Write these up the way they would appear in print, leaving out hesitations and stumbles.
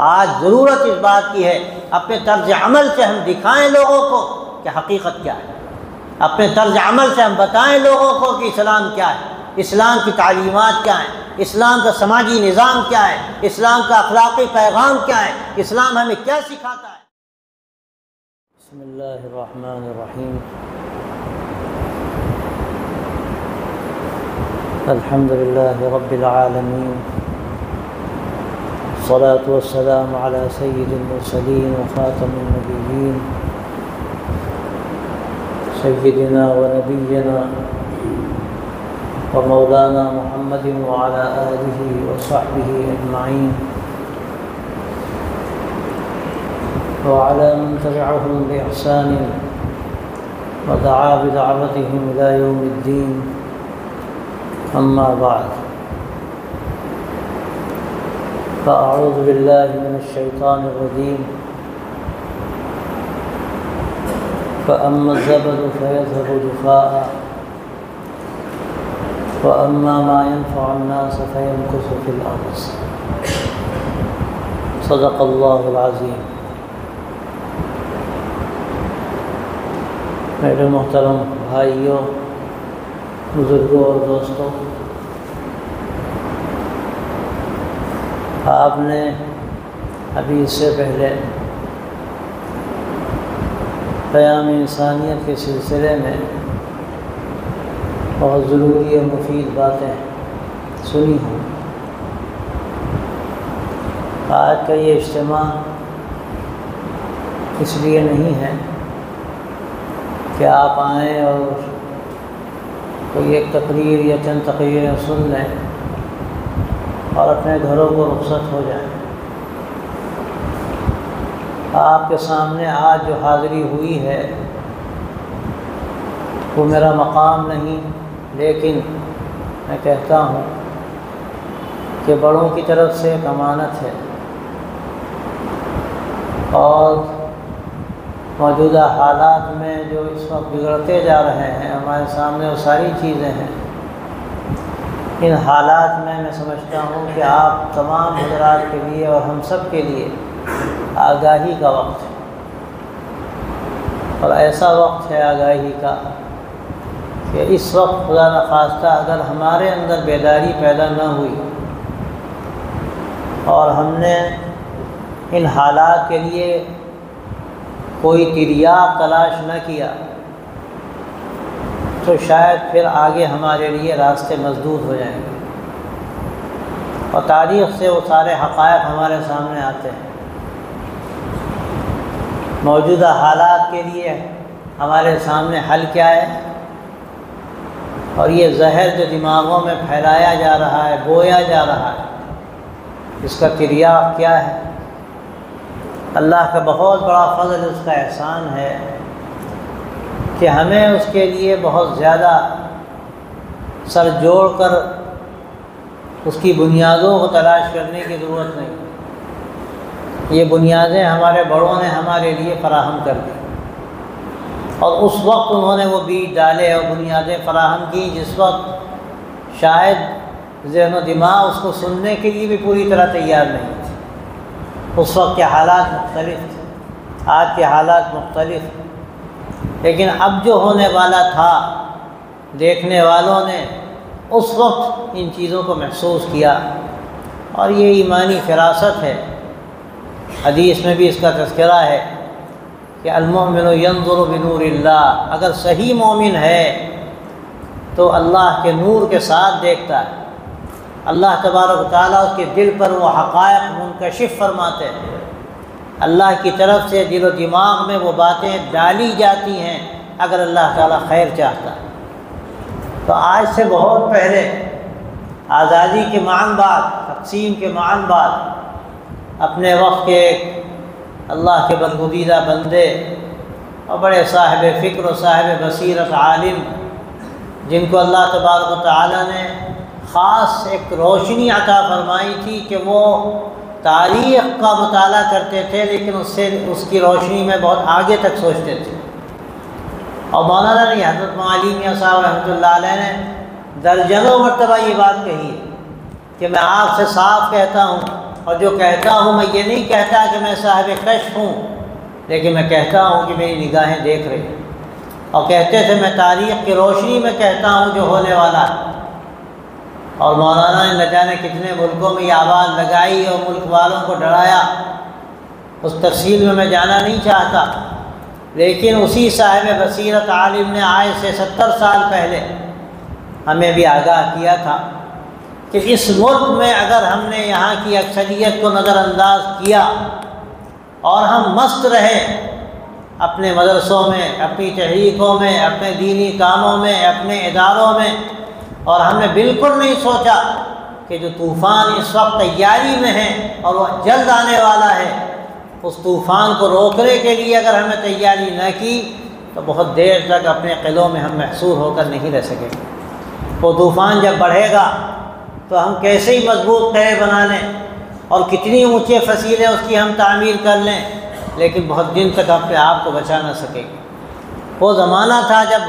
آج ضرورت اس بات کی ہے اپنے طرز عمل سے ہم دکھائیں لوگوں کو کہ حقیقت کیا ہے، اپنے طرز عمل سے ہم بتائیں لوگوں کو کہ اسلام کیا ہے، اسلام کی تعلیمات کیا ہیں، اسلام کا سماجی نظام کیا ہے، اسلام کا اخلاقی پیغام کیا ہے، اسلام ہمیں کیا سکھاتا ہے۔ بسم اللہ الرحمن الرحیم، الحمد للہ رب العالمین، الصلاة والسلام على سید المرسلین وخاتم النبیین سیدنا ونبینا ومولانا محمد وعلى آلہ وصحبہ اجمعین وعلى من تبعهم بإحسان ودعا بدعوتهم إلى يوم الدين، أما بعد، فأعوذ بالله من الشيطان الرجيم، فأما الزبد فيذهب جفاء وأما ما ينفع الناس فيمكث في الأرض، صدق الله العظيم۔ میرے محترم بھائیوں، بزرگوں اور دوستوں، آپ نے ابھی اس سے پہلے قیام انسانیت کے سلسلے میں بہت ضروری اور مفید باتیں سنی ہوں۔ آج کا یہ اجتماع اس لیے نہیں ہے کہ آپ آئیں اور کوئی ایک تقریر یا چند تقریریں سن لیں اور اپنے گھروں کو رخصت ہو جائیں۔ آپ کے سامنے آج جو حاضری ہوئی ہے وہ میرا مقام نہیں، لیکن میں کہتا ہوں کہ بڑوں کی طرف سے ایک امانت ہے، اور موجودہ حالات میں جو اس وقت بگڑتے جا رہے ہیں، ہمارے سامنے وہ ساری چیزیں ہیں۔ ان حالات میں میں سمجھتا ہوں کہ آپ تمام حضرات کے لیے اور ہم سب کے لیے آگاہی کا وقت ہے، اور ایسا وقت ہے آگاہی کا کہ اس وقت خدا نخواستہ اگر ہمارے اندر بیداری پیدا نہ ہوئی اور ہم نے ان حالات کے لیے کوئی تریاق تلاش نہ کیا تو شاید پھر آگے ہمارے لیے راستے مسدود ہو جائیں گے، اور تاریخ سے وہ سارے حقائق ہمارے سامنے آتے ہیں۔ موجودہ حالات کے لیے ہمارے سامنے حل کیا ہے، اور یہ زہر جو دماغوں میں پھیلایا جا رہا ہے، بویا جا رہا ہے، اس کا تریاق کیا ہے۔ اللہ کا بہت بڑا فضل، اس کا احسان ہے کہ ہمیں اس کے لیے بہت زیادہ سر جوڑ کر اس کی بنیادوں کو تلاش کرنے کی ضرورت نہیں۔ یہ بنیادیں ہمارے بڑوں نے ہمارے لیے فراہم کر دی، اور اس وقت انہوں نے وہ بیج ڈالے اور بنیادیں فراہم کی جس وقت شاید ذہن و دماغ اس کو سننے کے لیے بھی پوری طرح تیار نہیں تھے۔ اس وقت کے حالات مختلف تھے، آج کے حالات مختلف، لیکن اب جو ہونے والا تھا دیکھنے والوں نے اس وقت ان چیزوں کو محسوس کیا، اور یہ ایمانی فراست ہے۔ حدیث میں بھی اس کا تذکرہ ہے کہ المؤمن ینظر بنور اللہ، اگر صحیح مومن ہے تو اللہ کے نور کے ساتھ دیکھتا ہے۔ اللہ تبارک و تعالیٰ اس کے دل پر وہ حقائق منکشف فرماتے ہیں، اللہ کی طرف سے دل و دماغ میں وہ باتیں ڈالی جاتی ہیں اگر اللہ تعالیٰ خیر چاہتا ہے۔ تو آج سے بہت پہلے آزادی کے معاً بعد، تقسیم کے معاً بعد، اپنے وقت کے اللہ کے برگزیدہ بندے اور بڑے صاحب فکر و صاحب بصیرت عالم، جن کو اللہ تبارک و تعالیٰ نے خاص ایک روشنی عطا فرمائی تھی کہ وہ تاریخ کا مطالعہ کرتے تھے، لیکن اس کی روشنی میں بہت آگے تک سوچتے تھے۔ اور مولانا نے حضرت معالی میاں صاحب رحمۃ اللہ علیہ نے درجنوں مرتبہ یہ بات کہی ہے کہ میں آپ سے صاف کہتا ہوں اور جو کہتا ہوں میں یہ نہیں کہتا کہ میں صاحب کشف ہوں، لیکن میں کہتا ہوں کہ میری نگاہیں دیکھ رہی ہیں۔ اور کہتے تھے میں تاریخ کی روشنی میں کہتا ہوں جو ہونے والا ہے۔ اور مولانا نے نہ جانے کتنے ملکوں میں یہ آواز لگائی اور ملک والوں کو ڈرایا، اس تفصیل میں جانا نہیں چاہتا، لیکن اسی صاحب بصیرت عالم نے آج سے 70 سال پہلے ہمیں بھی آگاہ کیا تھا کہ اس ملک میں اگر ہم نے یہاں کی اکثریت کو نظر انداز کیا اور ہم مست رہے اپنے مدرسوں میں، اپنی تحریکوں میں، اپنے دینی کاموں میں، اپنے اداروں میں، اور ہم نے بالکل نہیں سوچا کہ جو طوفان اس وقت تیاری میں ہے اور وہ جلد آنے والا ہے، اس طوفان کو روکنے کے لیے اگر ہم نے تیاری نہ کی تو بہت دیر تک اپنے قلعوں میں ہم محصور ہو کر نہیں رہ سکیں گے۔ وہ طوفان جب بڑھے گا تو ہم کیسے ہی مضبوط قلعے بنا لیں اور کتنی اونچے فصیلیں اس کی ہم تعمیر کر لیں، لیکن بہت دن تک اپنے آپ کو بچا نہ سکیں گے۔ وہ زمانہ تھا جب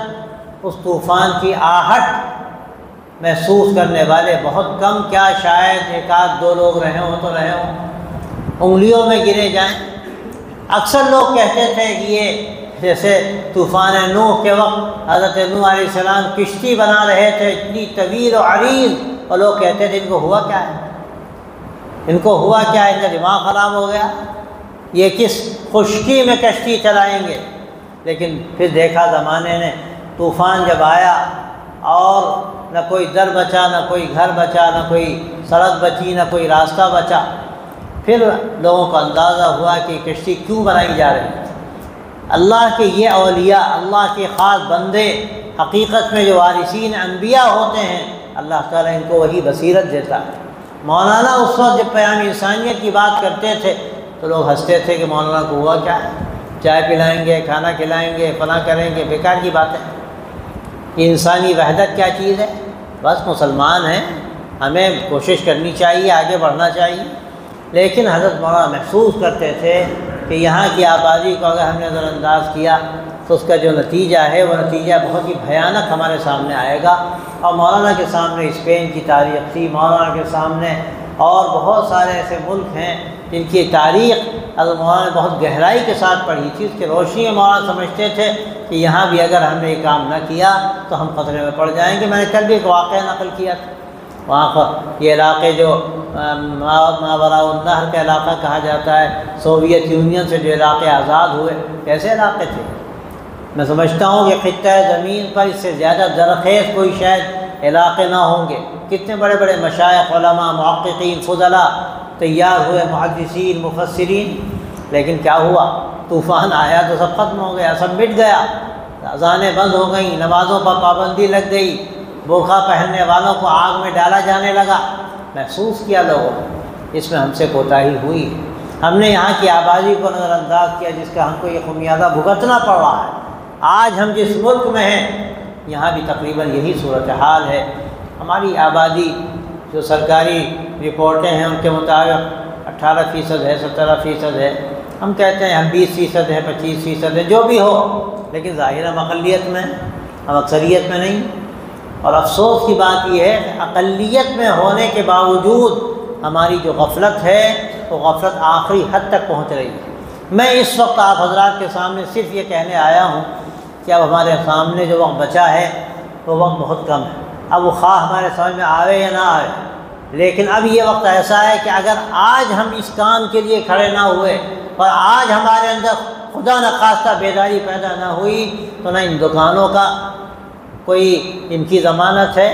اس طوفان کی آہٹ محسوس کرنے والے بہت کم، کیا شاید 1-2 لوگ رہے ہوں تو رہے ہوں، انگلیوں میں گنے جائیں۔ اکثر لوگ کہتے تھے کہ یہ جیسے طوفان نوح کے وقت حضرت نوح علیہ السلام کشتی بنا رہے تھے اتنی طویل و عریض، اور لوگ کہتے تھے ان کو ہوا کیا ہے، ان کو ہوا کیا ہے، ان کا دماغ خراب ہو گیا، یہ کس خشکی میں کشتی چلائیں گے۔ لیکن پھر دیکھا زمانے نے، طوفان جب آیا اور نہ کوئی در بچا، نہ کوئی گھر بچا، نہ کوئی سڑک بچی، نہ کوئی راستہ بچا، پھر لوگوں کو اندازہ ہوا کہ کشتی کیوں بنائی جا رہی ہے۔ اللہ کے یہ اولیاء، اللہ کے خاص بندے، حقیقت میں جو وارثین انبیاء ہوتے ہیں، اللہ تعالیٰ ان کو وہی بصیرت دیتا ہے۔ مولانا اس وقت جب پیام انسانیت کی بات کرتے تھے تو لوگ ہنستے تھے کہ مولانا کو ہوا کیا ہے، چائے پلائیں گے، کھانا کھلائیں گے، فلاں کریں گے، بیکار کی باتیں۔ انسانی وحدت کیا چیز ہے؟ بس مسلمان ہیں، ہمیں کوشش کرنی چاہیے، آگے بڑھنا چاہیے۔ لیکن حضرت مولانا محسوس کرتے تھے کہ یہاں کی آبادی کو اگر ہم نے نظر انداز کیا تو اس کا جو نتیجہ ہے وہ نتیجہ بہت ہی بھیانک ہمارے سامنے آئے گا۔ اور مولانا کے سامنے اسپین کی تاریخ تھی، مولانا کے سامنے اور بہت سارے ایسے ملک ہیں جن کی تاریخ حضرت مولانا نے بہت گہرائی کے ساتھ پڑھی تھی۔ اس کی روشنی میں مولانا سمجھتے تھے کہ یہاں بھی اگر ہم نے یہ کام نہ کیا تو ہم خطرے میں پڑ جائیں گے۔ میں نے کل بھی ایک واقعہ نقل کیا تھا، وہاں پر یہ علاقے جو ماوراء النہر کا علاقہ کہا جاتا ہے، سوویت یونین سے جو علاقے آزاد ہوئے، کیسے علاقے تھے؟ میں سمجھتا ہوں کہ خطہ زمین پر اس سے زیادہ زرخیز کوئی شاید علاقے نہ ہوں گے۔ کتنے بڑے بڑے مشائخ، علماء، محققین، فضلاء تیار ہوئے، محدثین، مفسرین، لیکن کیا ہوا؟ طوفان آیا تو سب ختم ہو گیا، سب مٹ گیا، اذانیں بند ہو گئیں، نمازوں پر پابندی لگ گئی، برقع پہننے والوں کو آگ میں ڈالا جانے لگا۔ محسوس کیا لوگوں نے، اس میں ہم سے کوتاہی ہوئی، ہم نے یہاں کی آبادی کو نظر انداز کیا جس کا ہم کو یہ خمیازہ بھگتنا پڑ رہا ہے۔ آج ہم جس ملک میں ہیں یہاں بھی تقریباً یہی صورتحال ہے۔ ہماری آبادی جو سرکاری رپورٹیں ہیں ان کے مطابق 18% ہے، 17% ہے، ہم کہتے ہیں ہم 20% ہے، 25% ہے، جو بھی ہو، لیکن ظاہر ہم اقلیت میں، ہم اکثریت میں نہیں۔ اور افسوس کی بات یہ ہے کہ اقلیت میں ہونے کے باوجود ہماری جو غفلت ہے وہ غفلت آخری حد تک پہنچ رہی ہے۔ میں اس وقت آپ حضرات کے سامنے صرف یہ کہنے آیا ہوں کہ اب ہمارے سامنے جو وقت بچا ہے وہ وقت بہت کم ہے۔ اب وہ خواہ ہمارے سمجھ میں آوے یا نہ آوے، لیکن اب یہ وقت ایسا ہے کہ اگر آج ہم اس کام کے لیے کھڑے نہ ہوئے اور آج ہمارے اندر خدا نخواستہ بیداری پیدا نہ ہوئی تو نہ ان دکانوں کا کوئی ان کی ضمانت ہے،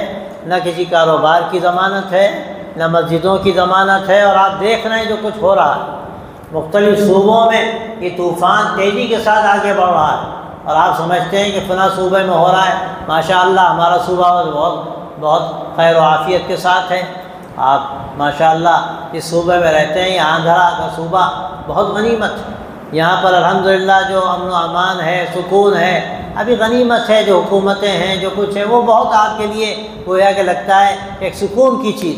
نہ کسی کاروبار کی ضمانت ہے، نہ مسجدوں کی ضمانت ہے۔ اور آپ دیکھ رہے ہیں جو کچھ ہو رہا ہے مختلف صوبوں میں، یہ طوفان تیزی کے ساتھ آگے بڑھ رہا ہے، اور آپ سمجھتے ہیں کہ فلاں صوبے میں ہو رہا ہے، ماشاءاللہ ہمارا صوبہ بہت خیر و عافیت کے ساتھ ہے۔ آپ ماشاءاللہ اس صوبے میں رہتے ہیں، یہ آندھرا کا صوبہ بہت غنیمت ہے، یہاں پر الحمدللہ جو امن و امان ہے، سکون ہے، ابھی غنیمت ہے۔ جو حکومتیں ہیں، جو کچھ ہے، وہ بہت آپ کے لیے گویا کہ لگتا ہے ایک سکون کی چیز،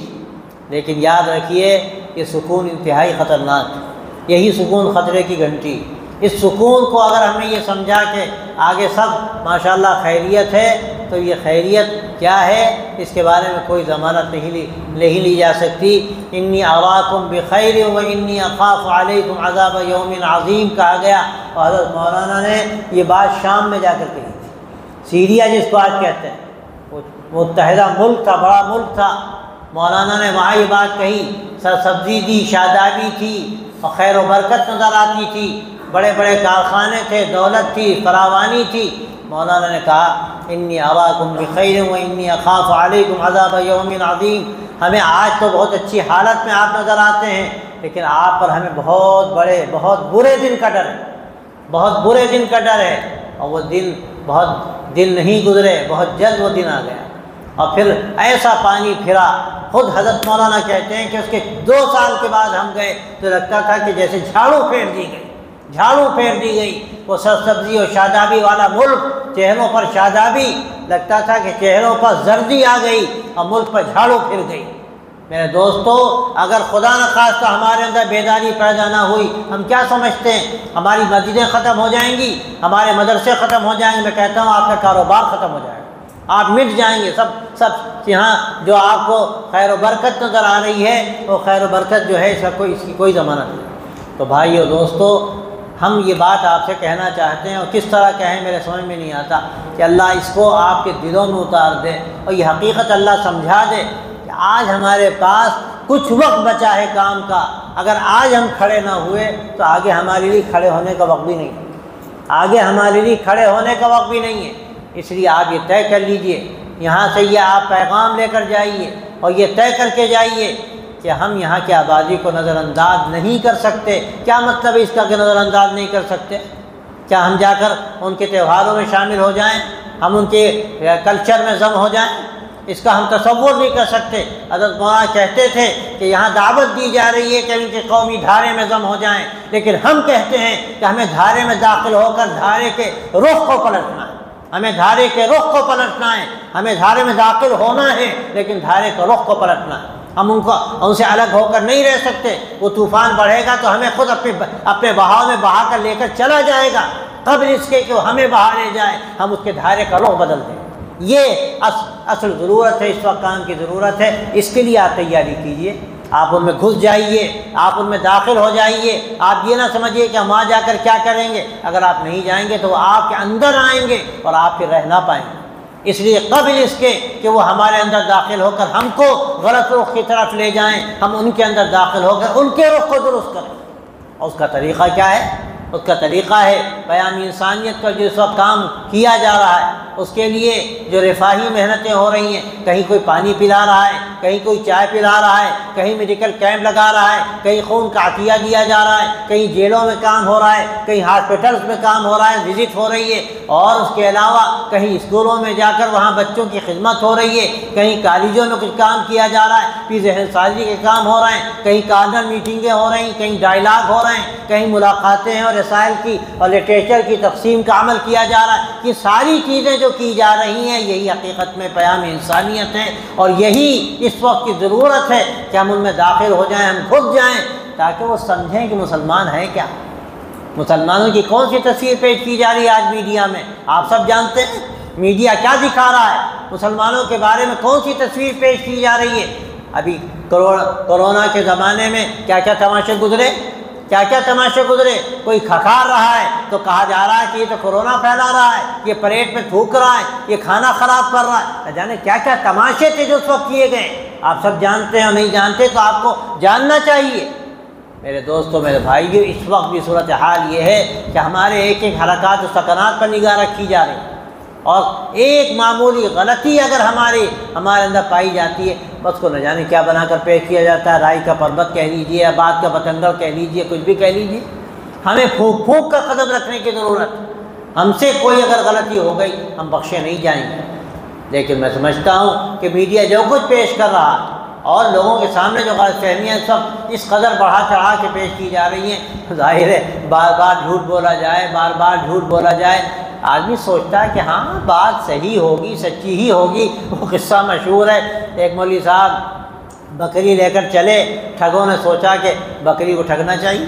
لیکن یاد رکھیے یہ سکون انتہائی خطرناک ہے، یہی سکون خطرے کی گھنٹی۔ اس سکون کو اگر ہم نے یہ سمجھا کہ آگے سب ماشاءاللہ خیریت ہے، تو یہ خیریت کیا ہے اس کے بارے میں کوئی ضمانت نہیں لی جا سکتی۔ انی اراکم بخیر و انی اخاف علیکم عذاب یوم عظیم کہا گیا، اور حضرت مولانا نے یہ بات شام میں جا کر کہی تھی۔ سیریا جس کو آج کہتے ہیں، وہ متحدہ ملک تھا، بڑا ملک تھا، مولانا نے وہاں یہ بات کہی، سرسبزی تھی، شادابی تھی اور خیر و برکت نظر آتی تھی، بڑے بڑے کارخانے تھے، دولت تھی، فراوانی تھی۔ مولانا نے کہا انی اراکم بخیر و انی اخاف علیکم عذاب یوم عظیم، ہمیں آج تو بہت اچھی حالت میں آپ نظر آتے ہیں، لیکن آپ پر ہمیں بہت برے دن کا ڈر ہے، بہت برے دن کا ڈر ہے، اور وہ دن نہیں گزرے، بہت جلد وہ دن آ گیا۔ اور پھر ایسا پانی پھرا، خود حضرت مولانا کہتے ہیں کہ اس کے 2 سال کے بعد ہم گئے تو لگتا تھا کہ جیسے جھاڑو پھیر دی گئی، وہ سرسبزی اور شادابی والا ملک، چہروں پر شادابی، لگتا تھا کہ چہروں پر زردی آ گئی اور ملک پر جھاڑو پھر گئی۔ میرے دوستو، اگر خدا نخواستہ ہمارے اندر بیداری پیدا نہ ہوئی، ہم کیا سمجھتے ہیں ہماری مسجدیں ختم ہو جائیں گی، ہمارے مدرسے ختم ہو جائیں گے؟ میں کہتا ہوں آپ کا کاروبار ختم ہو جائے گا، آپ مٹ جائیں گے سب یہاں جو آپ کو خیر و برکت نظر آ رہی ہے، وہ خیر و برکت جو ہے اس کی کوئی ضمانت نہیں۔ تو بھائیو دوستو، ہم یہ بات آپ سے کہنا چاہتے ہیں، اور کس طرح کہیں میرے سمجھ میں نہیں آتا، کہ اللہ اس کو آپ کے دلوں میں اتار دے اور یہ حقیقت اللہ سمجھا دے کہ آج ہمارے پاس کچھ وقت بچا ہے کام کا، اگر آج ہم کھڑے نہ ہوئے تو آگے ہمارے لیے کھڑے ہونے کا وقت بھی نہیں ہے، آگے ہمارے لیے کھڑے ہونے کا وقت بھی نہیں ہے۔ اس لیے آپ یہ طے کر لیجئے، یہاں سے یہ آپ پیغام لے کر جائیے اور یہ طے کر کے جائیے کہ ہم یہاں کی آبادی کو نظر انداز نہیں کر سکتے۔ کیا مطلب ہے اس کا کہ نظر انداز نہیں کر سکتے؟ کیا ہم جا کر ان کے تہواروں میں شامل ہو جائیں، ہم ان کے کلچر میں ضم ہو جائیں؟ اس کا ہم تصور نہیں کر سکتے۔ حضرت مولانا کہتے تھے کہ یہاں دعوت دی جا رہی ہے کہ ان کے قومی دھارے میں ضم ہو جائیں، لیکن ہم کہتے ہیں کہ ہمیں دھارے میں داخل ہو کر دھارے کے رخ کو پلٹنا ہے، ہمیں دھارے کے رخ کو پلٹنا ہے، ہمیں دھارے میں داخل ہونا ہے لیکن دھارے کے رخ کو پلٹنا ہے۔ ہم ان سے الگ ہو کر نہیں رہ سکتے۔ وہ طوفان بڑھے گا تو ہمیں خود اپنے بہاؤ میں بہا کر لے کر چلا جائے گا، قبل اس کے کہ وہ ہمیں بہا لے جائے، ہم اس کے دھارے کا رخ بدل دیں۔ یہ اصل ضرورت ہے، اس وقت کام کی ضرورت ہے۔ اس کے لیے آپ تیاری کیجئے، آپ ان میں گھس جائیے، آپ ان میں داخل ہو جائیے۔ آپ یہ نہ سمجھیے کہ ہم وہاں جا کر کیا کریں گے، اگر آپ نہیں جائیں گے تو وہ آپ کے اندر آئیں گے اور آپ پھر رہ نہ پائیں گے۔ اس لیے قبل اس کے کہ وہ ہمارے اندر داخل ہو کر ہم کو غلط رخ کی طرف لے جائیں، ہم ان کے اندر داخل ہو کر ان کے رخ کو درست کریں۔ اور اس کا طریقہ کیا ہے؟ اس کا طریقہ ہے بیان انسانیت کا جو اس وقت کام کیا جا رہا ہے، اس کے لیے جو رفاہی محنتیں ہو رہی ہیں، کہیں کوئی پانی پلا رہا ہے، کہیں کوئی چائے پلا رہا ہے، کہیں میڈیکل کیمپ لگا رہا ہے، کہیں خون کا عطیہ دیا جا رہا ہے، کہیں جیلوں میں کام ہو رہا ہے، کہیں ہاسپٹلس میں کام ہو رہا ہے، وزٹ ہو رہی ہے، اور اس کے علاوہ کہیں اسکولوں میں جا کر وہاں بچوں کی خدمت ہو رہی ہے، کہیں کالجوں میں کچھ کام کیا جا رہا ہے، پھر ذہن سازی کے کام ہو رہے ہیں، کہیں کارنر میٹنگیں ہو رہی ہیں، کہیں ڈائلاگ ہو رہے ہیں، کہیں ملاقاتیں ہیں اور رسائل کی اور لٹریچر کی تقسیم کا عمل کیا جا رہا ہے۔ یہ ساری چیزیں جو کی جا رہی ہیں، یہی حقیقت میں پیام انسانیت ہے، اور یہی اس وقت کی ضرورت ہے کہ ہم ان میں داخل ہو جائیں، ہم گھس جائیں، تاکہ وہ سمجھیں کہ مسلمان ہیں کیا۔ مسلمانوں کی کون سی تصویر پیش کی جا رہی ہے آج میڈیا میں؟ آپ سب جانتے ہیں میڈیا کیا دکھا رہا ہے، مسلمانوں کے بارے میں کون سی تصویر پیش کی جا رہی ہے۔ ابھی کورونا کے زمانے میں کیا کیا تماشے گزرے، کیا کیا تماشے گزرے۔ کوئی کھکھار رہا ہے تو کہا جا رہا ہے کہ یہ تو کورونا پھیلا رہا ہے، یہ پلیٹ میں تھوک رہا ہے، یہ کھانا خراب کر رہا ہے، نہ جانے کیا کیا تماشے تھے جو اس وقت کیے گئے۔ آپ سب جانتے ہیں، اور نہیں جانتے تو آپ کو جاننا چاہیے۔ میرے دوستوں، میرے بھائیو، اس وقت بھی صورتحال یہ ہے کہ ہمارے ایک ایک حرکات و سکنات پر نگاہ رکھی جا رہی ہے، اور ایک معمولی غلطی اگر ہمارے اندر پائی جاتی ہے، بس کو نہ جانے کیا بنا کر پیش کیا جاتا ہے، رائی کا پربت کہہ لیجئے یا بات کا بتنگڑ کہہ لیجئے، کچھ بھی کہہ لیجئے۔ ہمیں پھونک پھونک کر قدم رکھنے کی ضرورت۔ ہم سے کوئی اگر غلطی ہو گئی، ہم بخشے نہیں جائیں گے۔ لیکن میں سمجھتا ہوں کہ میڈیا جو کچھ پیش کر رہا ہے اور لوگوں کے سامنے جو غلط فہمیاں سب اس قدر بڑھا چڑھا کے پیش کی جا رہی ہیں، ظاہر ہے بار بار جھوٹ بولا جائے، بار بار جھوٹ بولا جائے، آدمی سوچتا ہے کہ ہاں بات صحیح ہوگی، سچی ہی ہوگی۔ وہ قصہ مشہور ہے، ایک مولوی صاحب بکری لے کر چلے، ٹھگوں نے سوچا کہ بکری کو ٹھگنا چاہیے،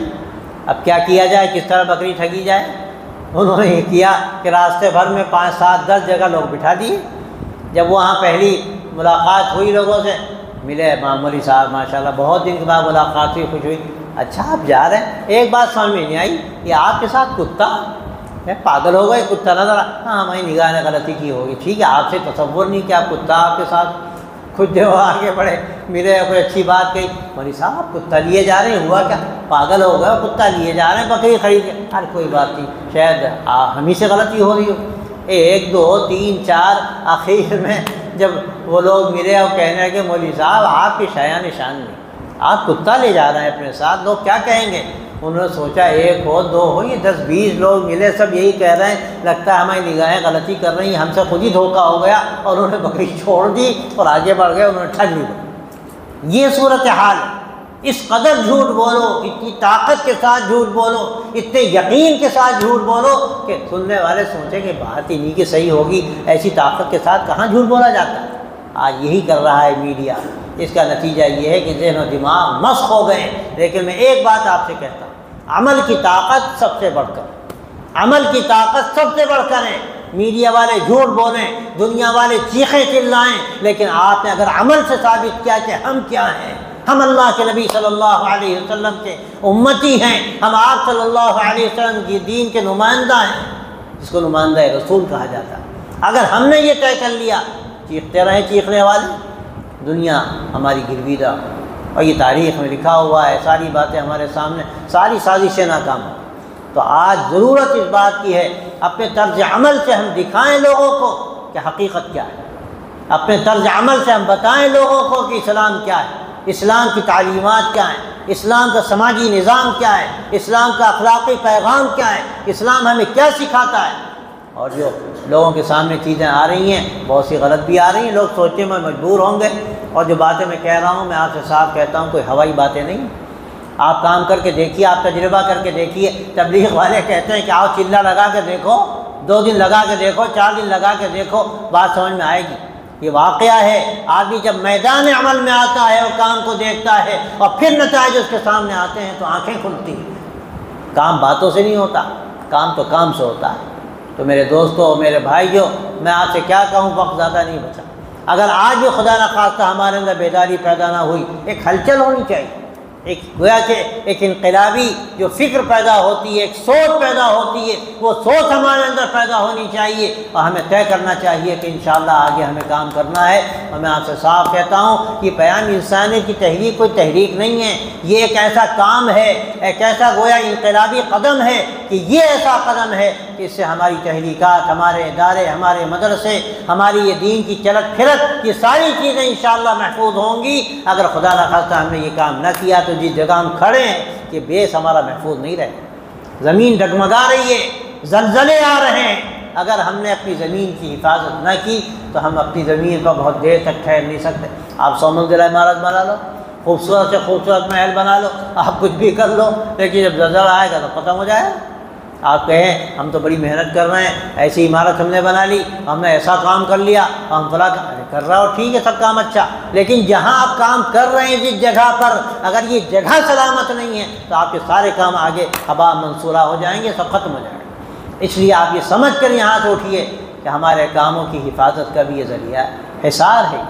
اب کیا کیا جائے، کس طرح بکری ٹھگی جائے۔ انہوں نے یہ کیا کہ راستے بھر میں 5 7 10 جگہ لوگ بٹھا دیے، جب وہاں پہلی ملاقات ہوئی لوگوں سے، ملے مولوی صاحب ماشاءاللہ، بہت دن کے بعد ملاقات ہوئی، خوش ہوئی، اچھا آپ جا رہے ہیں، ایک بات سمجھ میں نہیں آئی، یہ آپ کے ساتھ کتا ہے، پاگل ہو گئے، کتا نظر ہاں ہماری نگاہ نے غلطی کی ہوگی، ٹھیک ہے آپ سے تصور نہیں کہ آپ کتا آپ کے ساتھ، خود جو آگے بڑھے ملے، کوئی اچھی بات کہی، مولوی صاحب آپ کتا لیے جا رہے ہیں، ہوا کیا، پاگل ہو گئے، کتا لیے جا رہے ہیں، بکری خرید کے، ارے کوئی بات نہیں، شاید ہم ہی سے غلطی ہو رہی ہو، 1 2 3 4 آخر میں جب وہ لوگ ملے اور کہنے لگے مولوی صاحب آپ کی شایان نشان نہیں، آپ کتا لے جا رہے ہیں اپنے ساتھ، لوگ کیا کہیں گے؟ انہوں نے سوچا 1 ہو 2 ہو، یہ 10 20 لوگ ملے، سب یہی کہہ رہے ہیں، لگتا ہے ہماری نگاہیں غلطی کر رہی ہیں، ہم سے خود ہی دھوکہ ہو گیا، اور انہوں نے بکری چھوڑ دی اور آگے بڑھ گئے، انہوں نے ٹھگ لی۔ یہ صورتحال ہے، اس قدر جھوٹ بولو، اتنی طاقت کے ساتھ جھوٹ بولو، اتنے یقین کے ساتھ جھوٹ بولو کہ سننے والے سوچیں کہ بات ہی نہیں کہ صحیح ہوگی، ایسی طاقت کے ساتھ کہاں جھوٹ بولا جاتا ہے۔ آج یہی کر رہا ہے میڈیا، اس کا نتیجہ یہ ہے کہ ذہن و دماغ مسخ ہو گئے۔ لیکن میں ایک بات آپ سے کہتا ہوں، عمل کی طاقت سب سے بڑھ کر، عمل کی طاقت سب سے بڑھ کر ہے۔ میڈیا والے جھوٹ بولیں، دنیا والے چیخیں چلائیں، لیکن آپ نے اگر عمل سے ثابت کیا کہ ہم کیا ہیں، ہم اللہ کے نبی صلی اللہ علیہ وسلم کے امتی ہیں، ہم آپ صلی اللہ علیہ وسلم کی دین کے نمائندہ ہیں، جس کو نمائندہ رسول کہا جاتا ہے، اگر ہم نے یہ طے کر لیا، چیختے رہیں چیخنے والے، دنیا ہماری گرویدہ، اور یہ تاریخ میں لکھا ہوا ہے، ساری باتیں ہمارے سامنے، ساری سازشیں ناکام ہیں۔ تو آج ضرورت اس بات کی ہے اپنے طرز عمل سے ہم دکھائیں لوگوں کو کہ حقیقت کیا ہے، اپنے طرز عمل سے ہم بتائیں لوگوں کو کہ اسلام کیا ہے، اسلام کی تعلیمات کیا ہیں، اسلام کا سماجی نظام کیا ہے، اسلام کا اخلاقی پیغام کیا ہے، اسلام ہمیں کیا سکھاتا ہے۔ اور جو لوگوں کے سامنے چیزیں آ رہی ہیں، بہت سی غلط بھی آ رہی ہیں، لوگ سوچنے میں مجبور ہوں گے، اور جو باتیں میں کہہ رہا ہوں میں آپ سے صاف کہتا ہوں کوئی ہوائی باتیں نہیں، آپ کام کر کے دیکھیے، آپ تجربہ کر کے دیکھیے۔ تبلیغ والے کہتے ہیں کہ آؤ چلہ لگا کے دیکھو، 2 دن لگا کے دیکھو، 4 دن لگا کے دیکھو، بات سمجھ میں آئے گی۔ یہ واقعہ ہے، آدمی جب میدان عمل میں آتا ہے اور کام کو دیکھتا ہے اور پھر نتائج اس کے سامنے آتے ہیں تو آنکھیں کھلتی ہیں۔ کام باتوں سے نہیں ہوتا، کام تو کام سے ہوتا ہے۔ تو میرے دوستو، میرے بھائیو، میں آپ سے کیا کہوں، وقت زیادہ نہیں بچا۔ اگر آج بھی خدا نخواستہ ہمارے اندر بیداری پیدا نہ ہوئی، ایک ہلچل ہونی چاہیے، ایک گویا کہ ایک انقلابی جو فکر پیدا ہوتی ہے، ایک سوچ پیدا ہوتی ہے، وہ سوچ ہمارے اندر پیدا ہونی چاہیے، اور ہمیں طے کرنا چاہیے کہ انشاءاللہ آگے ہمیں کام کرنا ہے۔ اور میں آپ سے صاف کہتا ہوں کہ پیام انسانیت کی تحریک کوئی تحریک نہیں ہے، یہ ایک ایسا کام ہے، ایک ایسا گویا انقلابی قدم ہے کہ یہ ایسا قدم ہے کہ اس سے ہماری تحریکات، ہمارے ادارے، ہمارے مدرسے، ہماری یہ دین کی چلت پھرت، یہ ساری چیزیں انشاءاللہ محفوظ ہوں گی۔ اگر خدا نخواستہ ہم نے یہ کام نہ کیا تو جس جگہ ہم کھڑے ہیں یہ بیس ہمارا محفوظ نہیں رہے، زمین ڈگمگا رہی ہے، زلزلے آ رہے ہیں۔ اگر ہم نے اپنی زمین کی حفاظت نہ کی تو ہم اپنی زمین پر بہت دیر تک ٹھہر نہیں سکتے۔ آپ 100 منزلہ عمارت بنا لو، خوبصورت سے خوبصورت محل بنا لو، آپ کچھ بھی کر لو، لیکن جب زلزلہ آئے گا تو ختم ہو جائے گا۔ آپ کہیں ہم تو بڑی محنت کر رہے ہیں، ایسی عمارت ہم نے بنا لی، ہم نے ایسا کام کر لیا، ہم فلاں کر رہا ہو، ٹھیک ہے سب کام اچھا، لیکن جہاں آپ کام کر رہے ہیں جس جگہ پر، اگر یہ جگہ سلامت نہیں ہے تو آپ کے سارے کام آگے ہبا منصورہ ہو جائیں گے، سب ختم ہو جائے گا۔ اس لیے آپ یہ سمجھ کر یہاں سے اٹھیے کہ ہمارے کاموں کی حفاظت کا بھی یہ ذریعہ حصار ہے۔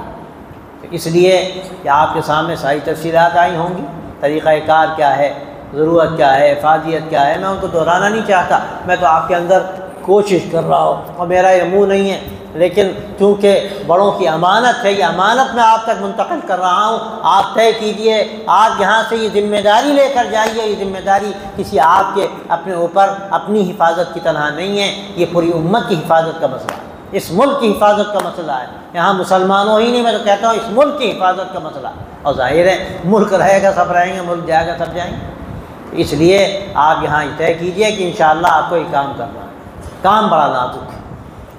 اس لیے کہ آپ کے سامنے ساری تفصیلات آئی ہوں گی، طریقہ کار کیا ہے، ضرورت کیا ہے، افادیت کیا ہے، میں ان کو دہرانا نہیں چاہتا، میں تو آپ کے اندر کوشش کر رہا ہوں، اور میرا یہ منہ نہیں ہے، لیکن چونکہ بڑوں کی امانت ہے، یہ امانت میں آپ تک منتقل کر رہا ہوں۔ آپ طے کیجئے، آپ یہاں سے یہ ذمہ داری لے کر جائیے، یہ ذمہ داری کسی آپ کے اپنے اوپر اپنی حفاظت کی تنہا نہیں ہے، یہ پوری امت کی حفاظت کا مسئلہ ہے، اس ملک کی حفاظت کا مسئلہ ہے۔ یہاں مسلمانوں ہی نہیں، میں تو کہتا ہوں اس ملک کی حفاظت کا مسئلہ ہے، اور ظاہر ہے ملک رہے گا سب رہیں گے، ملک جائے گا سب جائیں گے۔ اس لیے آپ یہاں طے کیجئے کہ انشاءاللہ آپ کو یہ کام کرنا ہے۔ کام بڑا نازک ہے،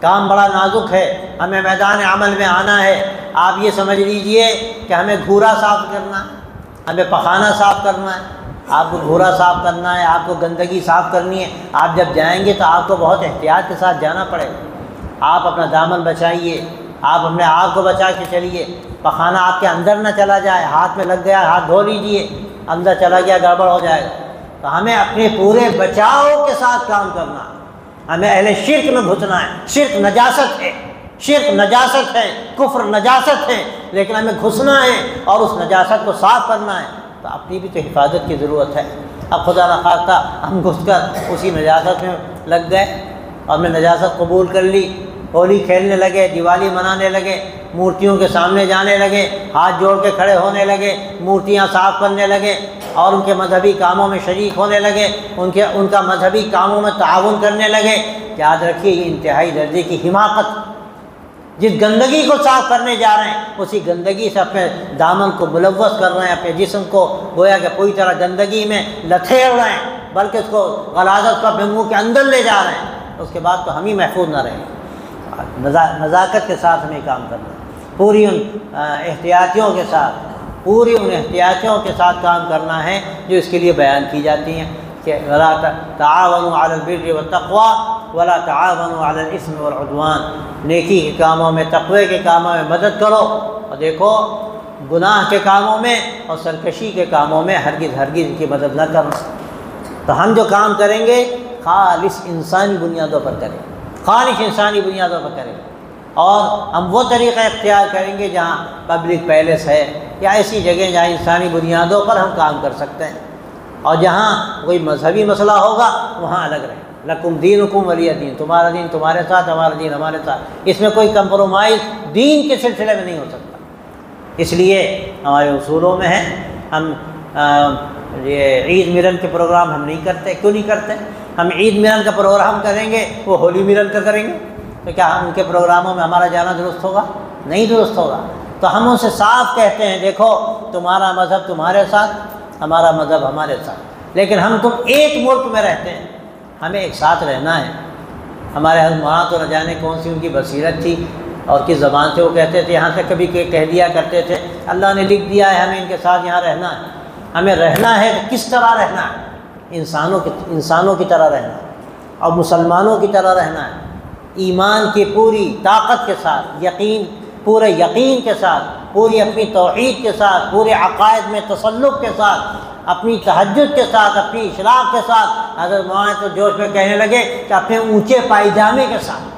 کام بڑا نازک ہے، ہمیں میدان عمل میں آنا ہے۔ آپ یہ سمجھ لیجئے کہ ہمیں گھورا صاف کرنا ہے، ہمیں پخانہ صاف کرنا ہے، آپ کو گھورا صاف کرنا ہے، آپ کو گندگی صاف کرنی ہے۔ آپ جب جائیں گے تو آپ کو بہت احتیاط کے ساتھ جانا پڑے گا، آپ اپنا دامن بچائیے، آپ اپنے آپ کو بچا کے چلیے، پخانہ آپ کے اندر نہ چلا جائے، ہاتھ میں لگ گیا ہاتھ دھو لیجئے، اندر چلا گیا گڑبڑ ہو جائے گا۔ تو ہمیں اپنے پورے بچاؤ کے ساتھ کام کرنا ہے، ہمیں اہل شرک میں گھسنا ہے۔ شرک نجاست ہے، شرک نجاست ہے، کفر نجاست ہے، لیکن ہمیں گھسنا ہے اور اس نجاست کو صاف کرنا ہے، تو اپنی بھی تو حفاظت کی ضرورت ہے۔ اب خدا نخواستہ ہم گھس کر اسی نجاست میں لگ گئے اور ہم نے نجاست قبول کر لی، ہولی کھیلنے لگے، دیوالی منانے لگے، مورتیوں کے سامنے جانے لگے، ہاتھ جوڑ کے کھڑے ہونے لگے، مورتیاں صاف کرنے لگے اور ان کے مذہبی کاموں میں شریک ہونے لگے، ان کا مذہبی کاموں میں تعاون کرنے لگے۔ یاد رکھیے یہ انتہائی درجے کی حماقت، جس گندگی کو صاف کرنے جا رہے ہیں اسی گندگی سے اپنے دامن کو ملوث کر رہے ہیں، اپنے جسم کو گویا کہ پوری طرح گندگی میں لتھیڑ رہے ہیں، بلکہ اس کو غلاظت کو اپنے منہ کے اندر لے جا رہے ہیں۔ اس کے بعد تو ہم ہی محفوظ نہ رہیں۔ نزاکت کے ساتھ ہمیں کام کرنا ہے، پوری ان احتیاطیوں کے ساتھ کام کرنا ہے جو اس کے لیے بیان کی جاتی ہیں کہ وَلَا تَعَاوَنُوا عَلَى الْبِرِّ وَالتَّقْوَىٰ وَلَا تَعَاوَنُوا عَلَى الْإِثْمِ وَالْعُدْوَانِ، نیکی کے کاموں میں، تقوی کے کاموں میں مدد کرو، اور دیکھو گناہ کے کاموں میں اور سرکشی کے کاموں میں ہرگز ان کی مدد نہ کرو۔ تو ہم جو کام کریں گے خالص انسانی بنیادوں پر کریں، اور ہم وہ طریقہ اختیار کریں گے جہاں پبلک پیلس ہے یا ایسی جگہ جہاں انسانی بنیادوں پر ہم کام کر سکتے ہیں، اور جہاں کوئی مذہبی مسئلہ ہوگا وہاں الگ رہیں۔ لکم دینکم ولی دین، تمہارا دین تمہارے ساتھ، ہمارا دین ہمارے ساتھ، اس میں کوئی کمپرومائز دین کے سلسلے میں نہیں ہو سکتا۔ اس لیے ہمارے اصولوں میں ہے ہم یہ عید ملن کے پروگرام ہم نہیں کرتے۔ کیوں نہیں کرتے؟ ہم عید ملن کا پروگرام کریں گے، وہ ہولی ملن کا کریں گے، تو کیا ہم ان کے پروگراموں میں ہمارا جانا درست ہوگا؟ نہیں درست ہوگا۔ تو ہم ان سے صاف کہتے ہیں دیکھو تمہارا مذہب تمہارے ساتھ، ہمارا مذہب ہمارے ساتھ، لیکن ہم تم ایک ملک میں رہتے ہیں، ہمیں ایک ساتھ رہنا ہے۔ ہمارے حضرات تو نہ جانے کون سی ان کی بصیرت تھی اور کس زبان سے وہ کہتے تھے، یہاں سے کبھی کہہ دیا کرتے تھے اللہ نے لکھ دیا ہے ہمیں ان کے ساتھ یہاں رہنا ہے۔ ہمیں رہنا ہے تو کس طرح رہنا ہے؟ انسانوں کی طرح رہنا ہے اور مسلمانوں کی طرح رہنا ہے، ایمان کی پوری طاقت کے ساتھ، پورے یقین کے ساتھ، پوری اپنی توحید کے ساتھ، پورے عقائد میں تسلق کے ساتھ، اپنی تہجد کے ساتھ، اپنی اشراق کے ساتھ۔ حضرت مولانا تو جوش میں کہنے لگے کہ اپنے اونچے پائجامے کے ساتھ۔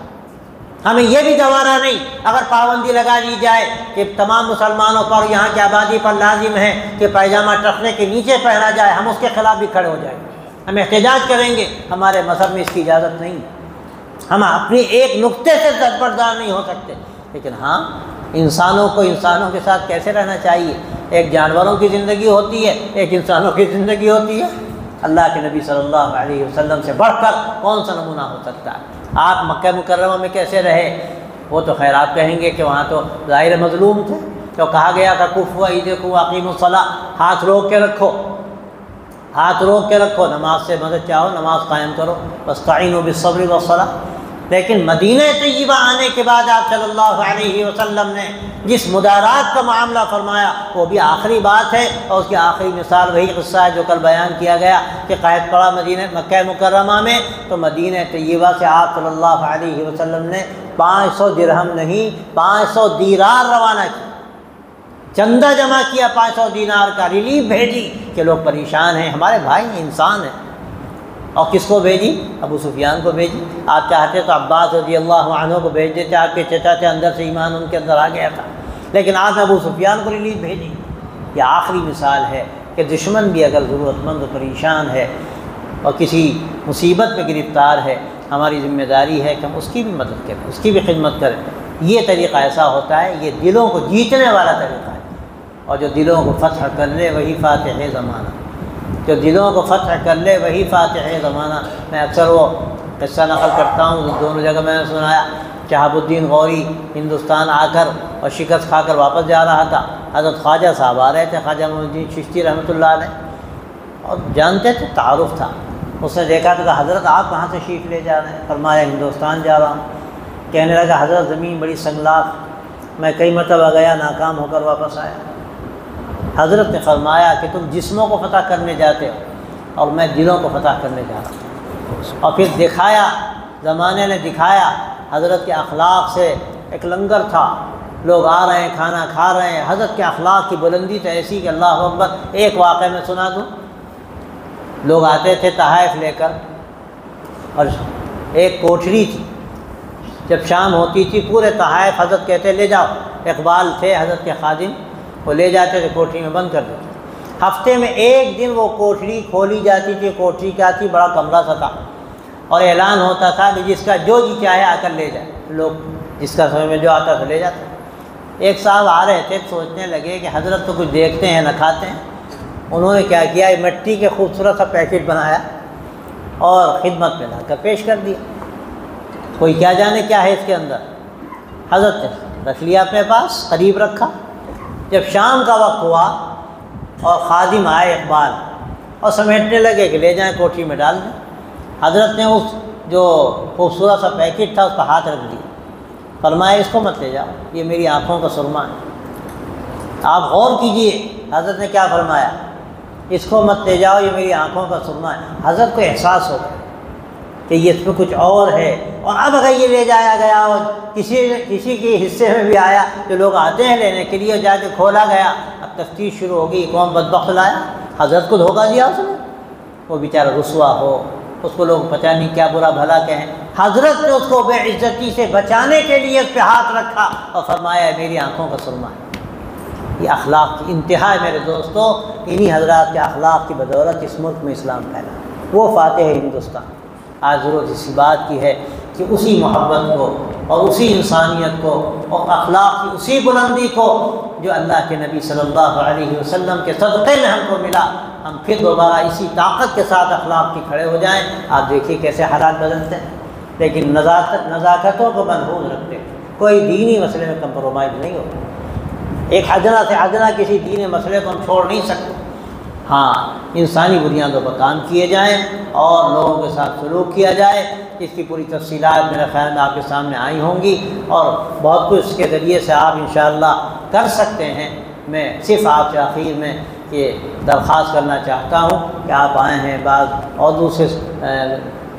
ہمیں یہ بھی گوارا نہیں اگر پابندی لگا دی جائے کہ تمام مسلمانوں پر، یہاں کی آبادی پر لازم ہے کہ پائجامہ ٹخنے کے نیچے پہنا جائے، ہم اس کے خلاف بھی کھڑے ہو جائیں گے، ہم احتجاج کریں گے۔ ہمارے مذہب میں اس کی اجازت نہیں، ہم اپنی ایک نقطے سے دستبردار نہیں ہو سکتے، لیکن ہاں انسانوں کے ساتھ کیسے رہنا چاہیے؟ ایک جانوروں کی زندگی ہوتی ہے، ایک انسانوں کی زندگی ہوتی ہے۔ اللہ کے نبی صلی اللہ علیہ وسلم سے بڑھ کر کون سا نمونہ ہو سکتا ہے؟ آپ مکہ مکرمہ میں کیسے رہے؟ وہ تو خیر آپ کہیں گے کہ وہاں تو ظاہر مظلوم تھے، تو کہا گیا تھا کفوا ایدیکم واقیموا الصلاۃ، ہاتھ روک کے رکھو، نماز سے مدد چاہو، نماز قائم کرو، واستعینوا بالصبر والصلاۃ۔ لیکن مدینہ طیبہ آنے کے بعد آپ صلی اللہ علیہ وسلم نے جس مدارات کا معاملہ فرمایا وہ بھی آخری بات ہے، اور اس کی آخری مثال وہی قصہ ہے جو کل بیان کیا گیا کہ قحط پڑا مکہ مکرمہ میں، تو مدینہ طیبہ سے آپ صلی اللہ علیہ وسلم نے 500 درہم نہیں 500 دینار روانہ کیا، چندہ جمع کیا 500 دینار کا، ریلیف بھیجی کہ لوگ پریشان ہیں، ہمارے بھائی ہیں، انسان ہیں۔ اور کس کو بھیجی؟ ابو سفیان کو بھیجی۔ آپ چاہتے تو عباس رضی اللہ عنہ کو بھیج دیتے، آپ کے چچا تھے، اندر سے ایمان ان کے اندر آ گیا تھا، لیکن آپ نے ابو سفیان کو ریلیف بھیجی۔ یہ آخری مثال ہے کہ دشمن بھی اگر ضرورت مند و پریشان ہے اور کسی مصیبت میں گرفتار ہے، ہماری ذمہ داری ہے کہ ہم اس کی بھی مدد کریں، اس کی بھی خدمت کریں۔ یہ طریقہ ایسا ہوتا ہے، یہ دلوں کو جیتنے والا طریقہ ہے، اور جو دلوں کو فتح کر لے وہی فاتح زمانہ، جو دلوں کو فتح کر لے وہی فاتح زمانہ۔ میں اکثر وہ قصہ نقل کرتا ہوں، دونوں جگہ میں نے سنایا۔ شہاب الدین غوری ہندوستان آ کر اور شکست کھا کر واپس جا رہا تھا، حضرت خواجہ صاحب آ رہے تھے، خواجہ معین الدین چشتی رحمۃ اللہ علیہ، اور جانتے تھے، تعارف تھا۔ اس نے دیکھا تو کہا حضرت آپ کہاں سے تشریف لے جا رہے ہیں؟ فرمایا ہندوستان جا رہا ہوں۔ کہنے لگا حضرت زمین بڑی سنگلاخ، میں کئی مرتبہ گیا، ناکام ہو کر واپس آیا۔ حضرت نے فرمایا کہ تم جسموں کو فتح کرنے جاتے ہو اور میں دلوں کو فتح کرنے جا رہا ہوں۔ اور پھر دکھایا، زمانے نے دکھایا، حضرت کے اخلاق سے ایک لنگر تھا، لوگ آ رہے ہیں، کھانا کھا رہے ہیں، حضرت کے اخلاق کی بلندی تو ایسی کہ اللہ اکبر۔ ایک واقعہ میں سنا دوں، لوگ آتے تھے تحائف لے کر، اور ایک کوٹھری تھی، جب شام ہوتی تھی پورے تحائف حضرت کہتے لے جاؤ، اقبال تھے حضرت کے خادم، وہ لے جاتے تھے کوٹھی میں بند کر دیتے۔ ہفتے میں ایک دن وہ کوٹھی کھولی جاتی تھی۔ کوٹھی کیا تھی؟ بڑا کمرہ سا تھا، اور اعلان ہوتا تھا کہ جس کا جو جی چاہے آ کر لے جائے، لوگ جس کا سمجھ میں جو آتا تھا لے جاتے۔ ایک صاحب آ رہے تھے، سوچنے لگے کہ حضرت تو کچھ دیکھتے ہیں نہ کھاتے ہیں۔ انہوں نے کیا کیا، مٹی کے خوبصورت سا پیکٹ بنایا اور خدمت میں لا کر پیش کر دیا۔ کوئی کیا جانے کیا ہے اس کے اندر، حضرت نے رکھ لیا اپنے پاس، قریب رکھا۔ جب شام کا وقت ہوا اور خادم آئے اقبال اور سمیٹنے لگے کہ لے جائیں کوٹھی میں ڈال دیں، حضرت نے اس جو خوبصورت سا پیکٹ تھا اس کا ہاتھ رکھ دیا، فرمایا اس کو مت لے جاؤ، یہ میری آنکھوں کا سرما ہے۔ آپ غور کیجئے حضرت نے کیا فرمایا، اس کو مت لے جاؤ، یہ میری آنکھوں کا سرما ہے۔ حضرت کو احساس ہو گیا کہ یہ اس میں کچھ اور ہے، اور اب اگر یہ لے جایا گیا اور کسی کے حصے میں بھی آیا، جو لوگ آتے ہیں لینے کے لیے، جا کے کھولا گیا، اب تفتیش شروع ہوگی، کون بدبخت لایا، حضرت کو دھوکہ دیا اس نے، وہ بیچارہ رسوا ہو، اس کو لوگ پتہ نہیں کیا برا بھلا کہیں۔ حضرت نے اس کو بے عزتی سے بچانے کے لیے اس پہ ہاتھ رکھا اور فرمایا میری آنکھوں کا سرما ہے۔ یہ اخلاق کی انتہا ہے میرے دوستو، انہی حضرات کے اخلاق کی بدولت اس ملک میں اسلام پھیلا، وہ فاتح ہندوستان۔ آج ضرورت اسی بات کی ہے کہ اسی محبت کو اور اسی انسانیت کو اور اخلاق کی اسی بلندی کو جو اللہ کے نبی صلی اللہ علیہ وسلم کے صدقے میں ہم کو ملا، ہم پھر دوبارہ اسی طاقت کے ساتھ اخلاق کی کھڑے ہو جائیں۔ آپ دیکھیے کیسے حالات بدلتے ہیں، لیکن نزاکتوں کو محفوظ رکھتے، کوئی دینی مسئلے میں کمپرومائز نہیں ہوتا۔ ایک ادنا سے ادنا کسی دینی مسئلے کو ہم چھوڑ نہیں سکتے۔ ہاں، انسانی بنیادوں پر کام کیے جائیں اور لوگوں کے ساتھ سلوک کیا جائے۔ اس کی پوری تفصیلات میرے خیال میں آپ کے سامنے آئی ہوں گی، اور بہت کچھ اس کے ذریعے سے آپ انشاءاللہ کر سکتے ہیں۔ میں صرف آپ سے آخر میں یہ درخواست کرنا چاہتا ہوں کہ آپ آئے ہیں، بعض اور دوسرے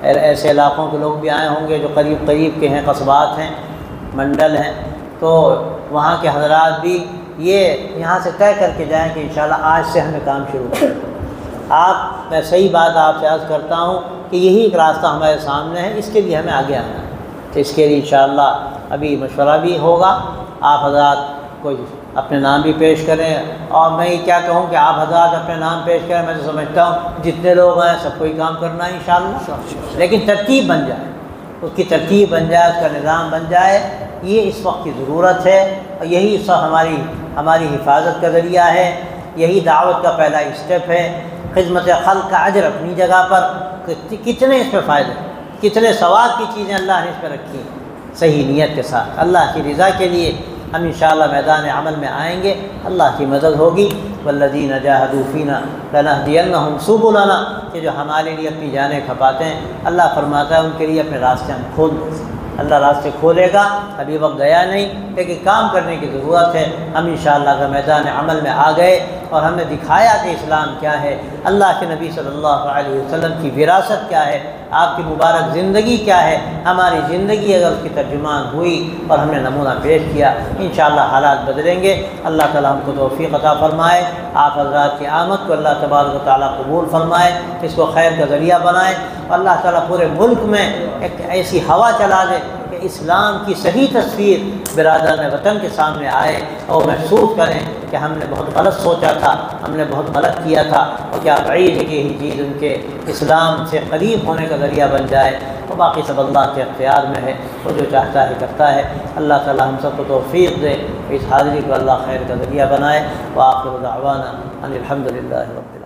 ایسے علاقوں کے لوگ بھی آئے ہوں گے جو قریب قریب کے ہیں، قصبات ہیں، منڈل ہیں، تو وہاں کے حضرات بھی یہ یہاں سے طے کر کے جائیں کہ انشاءاللہ آج سے ہمیں کام شروع کریں۔ میں صحیح بات آپ سے عرض کرتا ہوں کہ یہی ایک راستہ ہمارے سامنے ہے، اس کے لیے ہمیں آگے آنا ہے۔ تو اس کے لیے انشاءاللہ ابھی مشورہ بھی ہوگا، آپ حضرات کوئی اپنے نام بھی پیش کریں، اور میں یہ کیا کہوں کہ آپ حضرات اپنے نام پیش کریں، میں تو سمجھتا ہوں جتنے لوگ ہیں سب کو ہی کام کرنا ہے انشاءاللہ، لیکن ترتیب بن جائے، اس کی ترتیب بن جائے، اس کا نظام بن جائے، یہ اس وقت کی ضرورت ہے، اور یہی اس وقت ہماری حفاظت کا ذریعہ ہے، یہی دعوت کا پہلا اسٹیپ ہے۔ خدمت خلق کا اجر اپنی جگہ پر، کتنے اس پہ فائدے، کتنے ثواب کی چیزیں اللہ نے اس پہ رکھی ہیں، صحیح نیت کے ساتھ اللہ کی رضا کے لیے ہم انشاءاللہ میدان عمل میں آئیں گے، اللہ کی مدد ہوگی۔ والذین جاہدوا فینا لنہدینہم سبلنا، کہ جو ہمارے لیے اپنی جانیں کھپاتے ہیں، اللہ فرماتا ہے ان کے لیے اپنے راستے ہم کھول دیں، اللہ راستے کھولے گا۔ ابھی وقت گیا نہیں، لیکن کام کرنے کی ضرورت ہے۔ ہم انشاءاللہ اگر میدان عمل میں آ گئے اور ہم نے دکھایا کہ اسلام کیا ہے، اللہ کے نبی صلی اللہ علیہ وسلم کی وراثت کیا ہے، آپ کی مبارک زندگی کیا ہے، ہماری زندگی اگر اس کی ترجمان ہوئی اور ہم نے نمونہ پیش کیا، انشاءاللہ حالات بدلیں گے۔ اللہ تعالیٰ ہم کو توفیق عطا فرمائے، آپ حضرات کی آمد کو اللہ تبارک و تعالیٰ قبول فرمائے، اس کو خیر کا ذریعہ بنائے، اور اللہ تعالیٰ پورے ملک میں ایک ایسی ہوا چلا دے کہ اسلام کی صحیح تصویر برادران وطن کے سامنے آئے، اور محسوس کریں کہ ہم نے بہت غلط سوچا تھا، ہم نے بہت غلط کیا تھا، اور کیا بعید ہے کہ یہی چیز ان کے اسلام سے قریب ہونے کا ذریعہ بن جائے۔ اور باقی سب اللہ کے اختیار میں ہے، وہ جو چاہتا ہے کرتا ہے۔ اللہ تعالیٰ ہم سب کو توفیق دے، اس حاضری کو اللہ خیر کا ذریعہ بنائے۔ وآخر دعوانا ان الحمد للہ رب العالمین۔